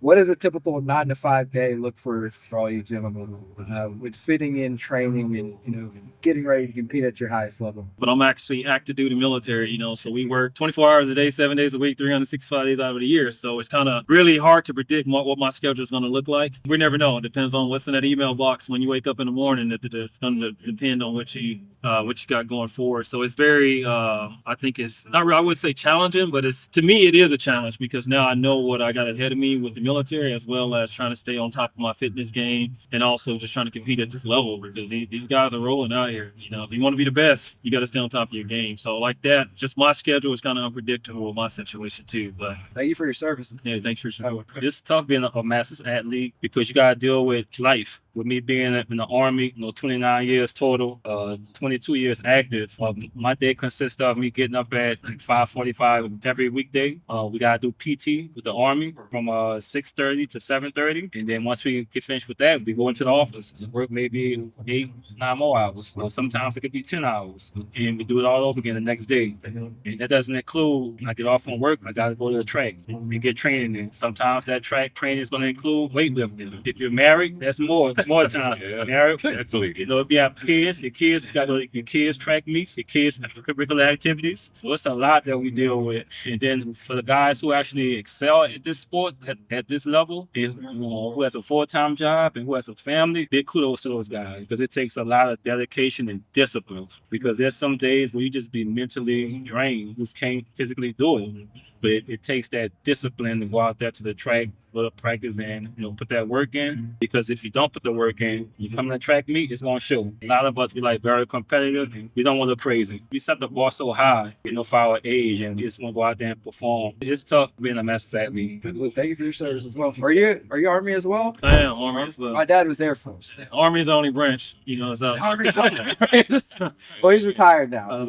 What is a typical 9 to 5 day look for all you gentlemen with fitting in training and getting ready to compete at your highest level? But I'm actually active duty military, so we work 24 hours a day, 7 days a week, 365 days out of the year. So it's kind of really hard to predict what my schedule is going to look like. We never know. It depends on what's in that email box when you wake up in the morning. It's going to depend on what you got going forward. So it's very, I think it's not real. I would say challenging, but to me, it is a challenge because now I know what I got ahead of me with the military, as well as trying to stay on top of my fitness game and also just trying to compete at this level because these guys are rolling out here. If you want to be the best, you got to stay on top of your game. So like that, just my schedule is kind of unpredictable with my situation too. But thank you for your service. Yeah, thanks for your support. It's tough being a master's athlete because you got to deal with life. With me being in the Army, 29 years total, 22 years active. My day consists of me getting up at 5:45 every weekday. We gotta do PT with the Army from 6:30 to 7:30, and then once we get finished with that, we go into the office and work maybe 8-9 more hours. Or sometimes it could be 10 hours, and we do it all over again the next day. And that doesn't include when I get off from work, I gotta go to the track and get training in. Sometimes that track training is gonna include weightlifting. If you're married, that's more time. Married, if you have kids, your kids got your kids track meets, your kids extracurricular activities. So it's a lot that we deal with. And then for the guys who actually excel at this sport at this level, and who has a full-time job and who has a family, big kudos to those guys because it takes a lot of dedication and discipline. Because there's some days where you just be mentally drained, you just can't physically do it. But it takes that discipline to go out there to the track, little practice and put that work in, because if you don't put the work in, you come to the track meet, it's gonna show. A lot of us be very competitive and we don't want to look crazy. We set the bar so high, for our age, and we just want to go out there and perform. It's tough being a master's athlete. Well, thank you for your service as well. Are you Army as well? I am Army as well. My dad was Air Force. Army's the only branch, so. Army's only branch. Well, he's retired now.